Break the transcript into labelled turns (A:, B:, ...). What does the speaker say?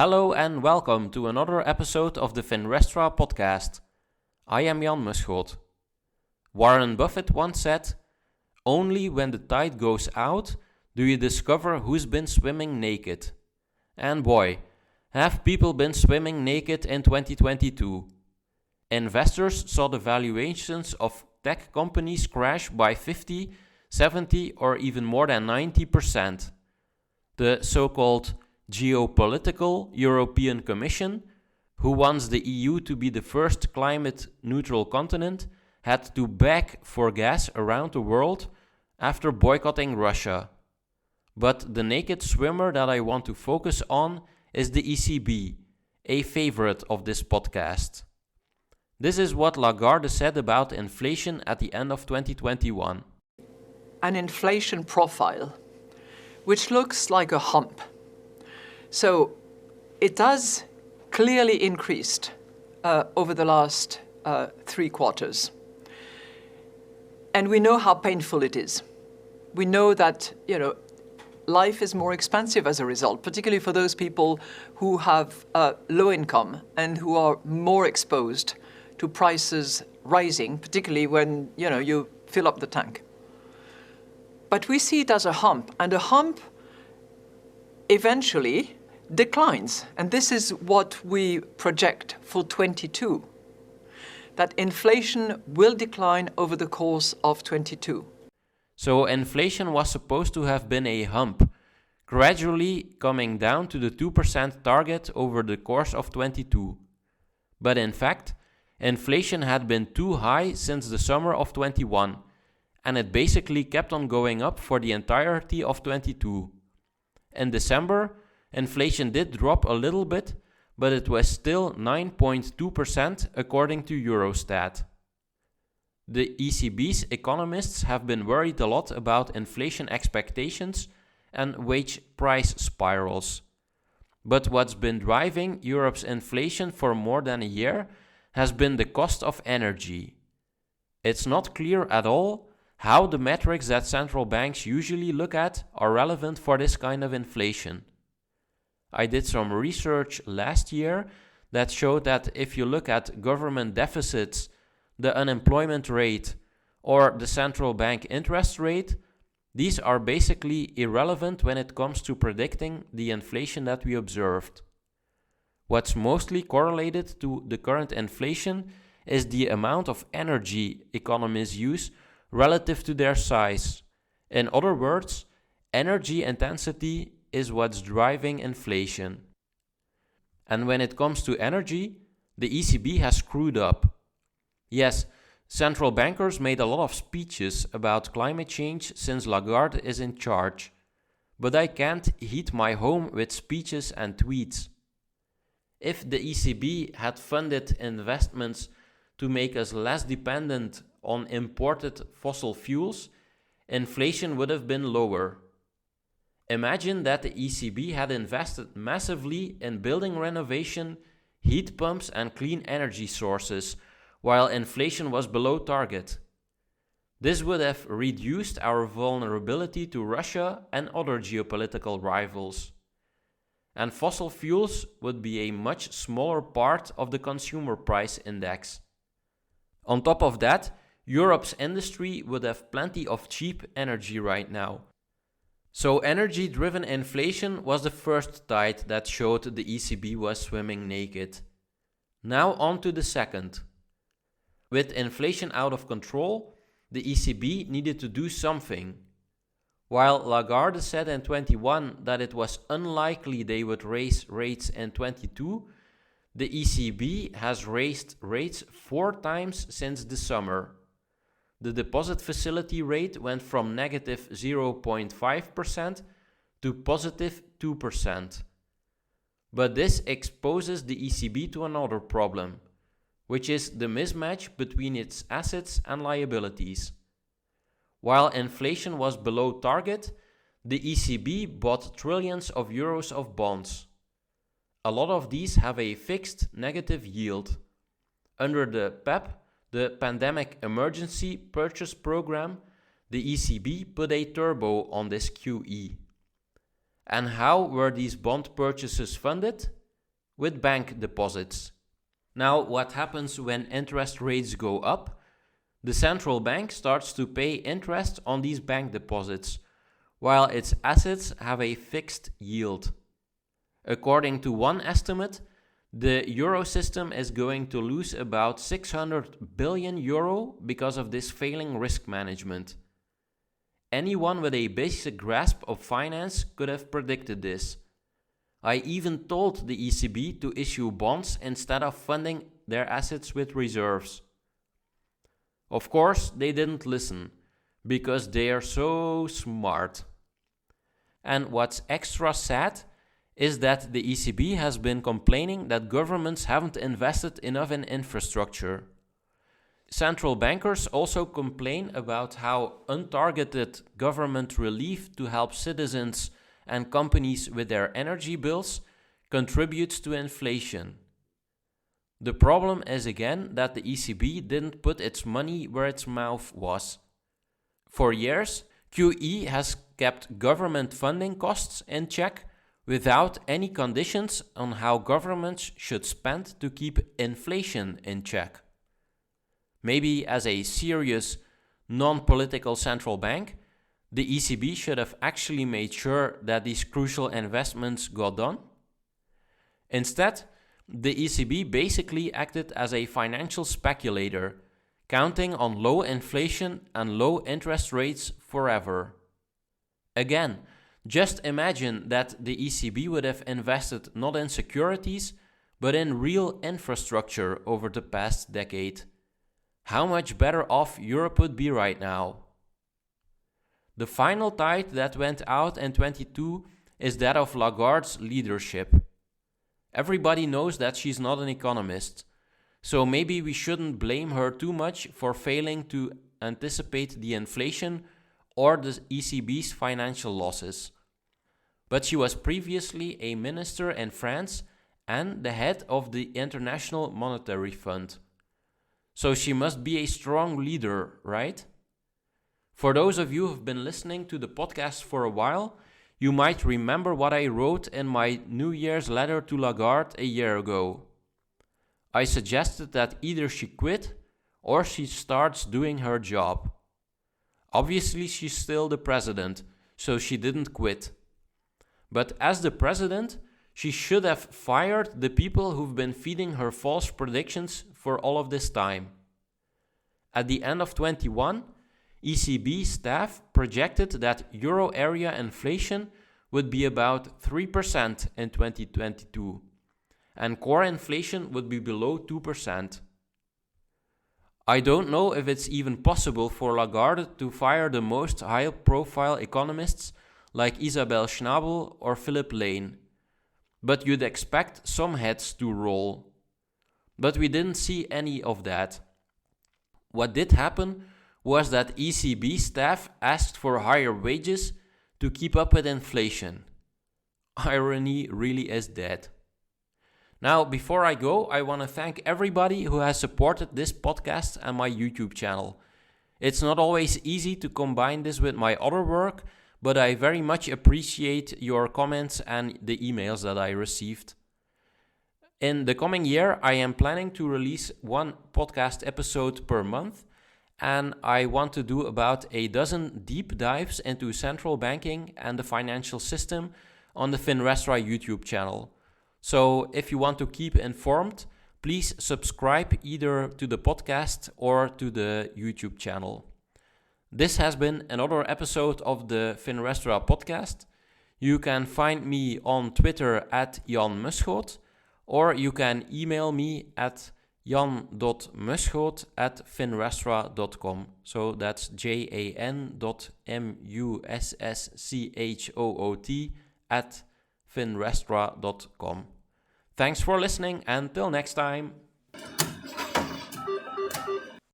A: Hello and welcome to another episode of the Finrestra podcast. I am Jan Muschot. Warren Buffett once said, "Only when the tide goes out do you discover who's been swimming naked." And boy, have people been swimming naked in 2022. Investors saw the valuations of tech companies crash by 50, 70 or even more than 90%. The so-called geopolitical European Commission, who wants the EU to be the first climate-neutral continent, had to beg for gas around the world after boycotting Russia. But the naked swimmer that I want to focus on is the ECB, a favorite of this podcast. This is what Lagarde said about inflation at the end of 2021.
B: An inflation profile, which looks like a hump. So it has clearly increased over the last 3 quarters. And we know how painful it is. We know that, life is more expensive as a result, particularly for those people who have low income and who are more exposed to prices rising, particularly when, you fill up the tank. But we see it as a hump, and a hump eventually declines. And this is what we project for 22, that inflation will decline over the course of 22.
A: So inflation was supposed to have been a hump, gradually coming down to the 2% target over the course of 22. But in fact, inflation had been too high since the summer of 21, and it basically kept on going up for the entirety of 22. In December, inflation did drop a little bit, but it was still 9.2% according to Eurostat. The ECB's economists have been worried a lot about inflation expectations and wage price spirals. But what's been driving Europe's inflation for more than a year has been the cost of energy. It's not clear at all how the metrics that central banks usually look at are relevant for this kind of inflation. I did some research last year that showed that if you look at government deficits, the unemployment rate, or the central bank interest rate, these are basically irrelevant when it comes to predicting the inflation that we observed. What's mostly correlated to the current inflation is the amount of energy economies use relative to their size. In other words, energy intensity is what's driving inflation. And when it comes to energy, the ECB has screwed up. Yes, central bankers made a lot of speeches about climate change since Lagarde is in charge, but I can't heat my home with speeches and tweets. If the ECB had funded investments to make us less dependent on imported fossil fuels, inflation would have been lower. Imagine that the ECB had invested massively in building renovation, heat pumps and clean energy sources, while inflation was below target. This would have reduced our vulnerability to Russia and other geopolitical rivals. And fossil fuels would be a much smaller part of the consumer price index. On top of that, Europe's industry would have plenty of cheap energy right now. So energy-driven inflation was the first tide that showed the ECB was swimming naked. Now on to the second. With inflation out of control, the ECB needed to do something. While Lagarde said in 21 that it was unlikely they would raise rates in 22, the ECB has raised rates 4 times since the summer. The deposit facility rate went from negative 0.5% to positive 2%. But this exposes the ECB to another problem, which is the mismatch between its assets and liabilities. While inflation was below target, the ECB bought trillions of euros of bonds. A lot of these have a fixed negative yield. Under the PEP, the Pandemic Emergency Purchase Program, the ECB put a turbo on this QE. And how were these bond purchases funded? with bank deposits. Now, what happens when interest rates go up? The central bank starts to pay interest on these bank deposits, while its assets have a fixed yield. According to one estimate, the euro system is going to lose about 600 billion euro because of this failing risk management. Anyone with a basic grasp of finance could have predicted this. I even told the ECB to issue bonds instead of funding their assets with reserves. Of course, they didn't listen, because they are so smart. And what's extra sad is that the ECB has been complaining that governments haven't invested enough in infrastructure. Central bankers also complain about how untargeted government relief to help citizens and companies with their energy bills contributes to inflation. The problem is again that the ECB didn't put its money where its mouth was. For years, QE has kept government funding costs in check without any conditions on how governments should spend to keep inflation in check. Maybe as a serious, non-political central bank, the ECB should have actually made sure that these crucial investments got done. Instead, the ECB basically acted as a financial speculator, counting on low inflation and low interest rates forever. Again, just imagine that the ECB would have invested not in securities, but in real infrastructure over the past decade. How much better off Europe would be right now. The final tide that went out in 2022 is that of Lagarde's leadership. Everybody knows that she's not an economist, so maybe we shouldn't blame her too much for failing to anticipate the inflation or the ECB's financial losses. But she was previously a minister in France and the head of the International Monetary Fund. So she must be a strong leader, right? For those of you who have been listening to the podcast for a while, you might remember what I wrote in my New Year's letter to Lagarde a year ago. I suggested that either she quit or she starts doing her job. Obviously, she's still the president, so she didn't quit. But as the president, she should have fired the people who've been feeding her false predictions for all of this time. At the end of 21, ECB staff projected that euro area inflation would be about 3% in 2022, and core inflation would be below 2%. I don't know if it's even possible for Lagarde to fire the most high-profile economists like Isabel Schnabel or Philip Lane, but you'd expect some heads to roll. But we didn't see any of that. What did happen was that ECB staff asked for higher wages to keep up with inflation. Irony really is dead. Now, before I go, I want to thank everybody who has supported this podcast and my YouTube channel. It's not always easy to combine this with my other work, but I very much appreciate your comments and the emails that I received. In the coming year, I am planning to release one podcast episode per month, and I want to do about a dozen deep dives into central banking and the financial system on the Finrestra YouTube channel. So if you want to keep informed, please subscribe either to the podcast or to the YouTube channel. This has been another episode of the Finrestra podcast. You can find me on Twitter at Jan Muschoot, or you can email me at jan.muschoot@finrestra.com. So that's jan.muschoot@finrestra.com. Thanks for listening, and till next time.